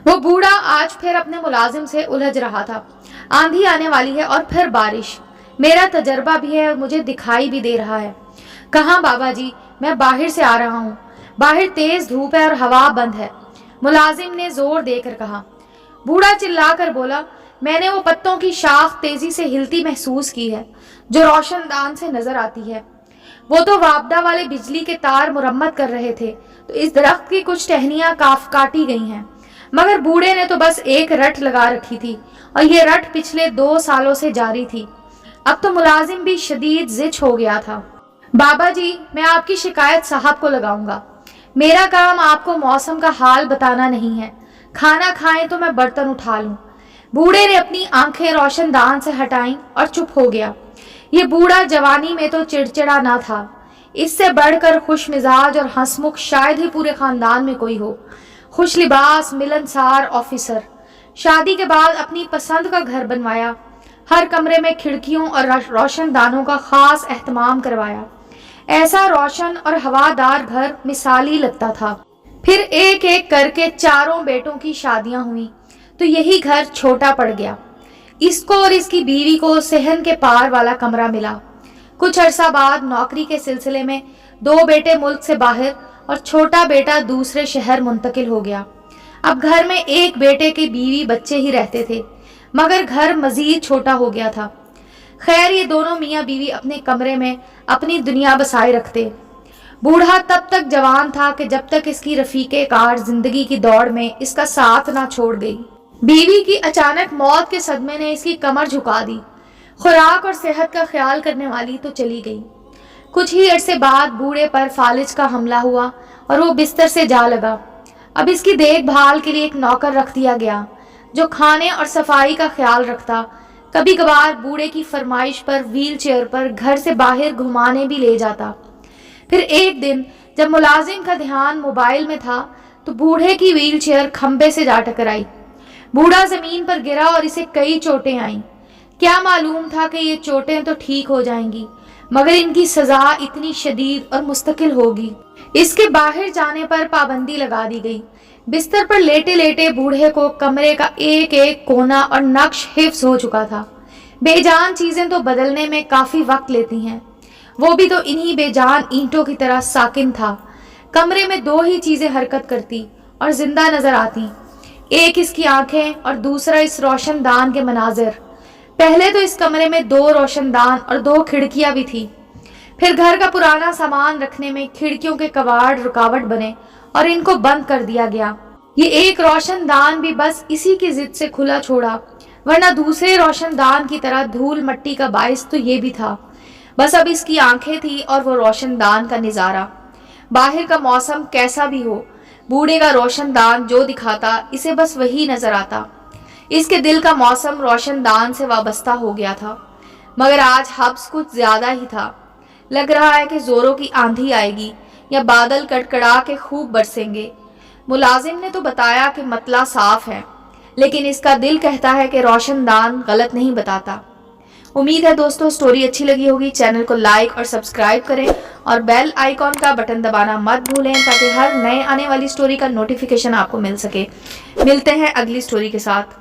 वो बूढ़ा आज फिर अपने मुलाजिम से उलझ रहा था। आंधी आने वाली है और फिर बारिश। मेरा तजर्बा भी है और मुझे दिखाई भी दे रहा है। कहाँ बाबा जी, मैं बाहर से आ रहा हूँ। बाहर तेज धूप है और हवा बंद है, मुलाजिम ने जोर देकर कहा। बूढ़ा चिल्लाकर बोला, मैंने वो पत्तों की शाख तेजी से हिलती महसूस की है जो रोशनदान से नजर आती है। वो तो वापडा वाले बिजली के तार मुरम्मत कर रहे थे तो इस दरख्त की कुछ टहनियां काटी गई हैं, मगर बूढ़े ने तो बस एक रट लगा रखी थी और ये रट पिछले 2 सालों से जारी थी। अब तो मुलाजिम भी शदीद जिच हो गया था। बाबा जी, मैं आपकी शिकायत साहब को लगाऊंगा। मेरा काम आपको मौसम का हाल बताना नहीं है। खाना खाएं तो मैं बर्तन उठा लूं। बूढ़े ने अपनी आंखें रोशनदान से हटाईं और चुप हो गया। ये बूढ़ा जवानी में तो चिड़चिड़ा ना था, इससे बढ़कर खुश मिजाज और हंसमुख शायद ही पूरे खानदान में कोई हो। खुश लिबास, मिलनसार ऑफिसर। शादी के बाद अपनी पसंद का घर बनवाया, हर कमरे में खिड़कियों और रोशनदानों का खास एहतमाम करवाया। ऐसा रोशन और हवादार घर मिसाली लगता था। फिर एक एक करके 4 बेटों की शादियां हुई तो यही घर छोटा पड़ गया। इसको और इसकी बीवी को सहन के पार वाला कमरा मिला। कुछ अरसा बाद नौकरी के सिलसिले में 2 बेटे मुल्क से बाहर और छोटा बेटा दूसरे शहर मुंतकिल हो गया। अब घर में एक बेटे के बीवी बच्चे ही रहते थे, मगर घर मजीद छोटा हो गया था। खैर, ये दोनों मियाँ बीवी अपने कमरे में अपनी दुनिया बसाए रखते। बूढ़ा तब तक जवान था कि जब तक इसकी रफीके कार जिंदगी की दौड़ में इसका साथ ना छोड़ गई। बीवी की अचानक मौत के सदमे ने इसकी कमर झुका दी। खुराक और सेहत का ख्याल करने वाली तो चली गई। कुछ ही अरसे बाद बूढ़े पर फालिज का हमला हुआ और वो बिस्तर से जा लगा। अब इसकी देखभाल के लिए एक नौकर रख दिया गया जो खाने और सफाई का ख्याल रखता। कभी कभार बूढ़े की फरमाइश पर व्हील चेयर पर घर से बाहर घुमाने भी ले जाता। फिर एक दिन जब मुलाजिम का ध्यान मोबाइल में था तो बूढ़े की व्हील चेयर खंबे से जा टकराई। बूढ़ा जमीन पर गिरा और इसे कई चोटें आईं। क्या मालूम था कि ये चोटें तो ठीक हो जाएंगी, मगर इनकी सजा इतनी शदीद और मुस्तकिल होगी। इसके बाहर जाने पर पाबंदी लगा दी गई। बिस्तर पर लेटे लेटे बूढ़े को कमरे का एक एक कोना और नक्श हिफ्ज हो चुका था। बेजान चीजें तो बदलने में काफी वक्त लेती हैं, वो भी तो इन्हीं बेजान ईंटों की तरह साकिन था। कमरे में 2 ही चीजें हरकत करती और जिंदा नजर आती, एक इसकी आंखें और दूसरा इस रोशनदान के मनाजिर। पहले तो इस कमरे में 2 रोशनदान और 2 खिड़कियां भी थी। फिर घर का पुराना सामान रखने में खिड़कियों के कवाड़ रुकावट बने और इनको बंद कर दिया गया। ये एक रोशनदान भी बस इसी की जिद से खुला छोड़ा, वरना दूसरे रोशनदान की तरह धूल मट्टी का बाइस तो ये भी था। बस अब इसकी आंखें थी और वो रोशनदान का नजारा। बाहर का मौसम कैसा भी हो, बूढ़े का रोशनदान जो दिखाता इसे बस वही नजर आता। इसके दिल का मौसम रोशनदान से वाबस्ता हो गया था, मगर आज हब्स कुछ ज्यादा ही था। लग रहा है कि जोरों की आंधी आएगी या बादल कड़कड़ा के खूब बरसेंगे। मुलाजिम ने तो बताया कि मतला साफ है, लेकिन इसका दिल कहता है कि रोशनदान गलत नहीं बताता। उम्मीद है दोस्तों स्टोरी अच्छी लगी होगी। चैनल को लाइक और सब्सक्राइब करें और बेल आइकॉन का बटन दबाना मत भूलें ताकि हर नए आने वाली स्टोरी का नोटिफिकेशन आपको मिल सके। मिलते हैं अगली स्टोरी के साथ।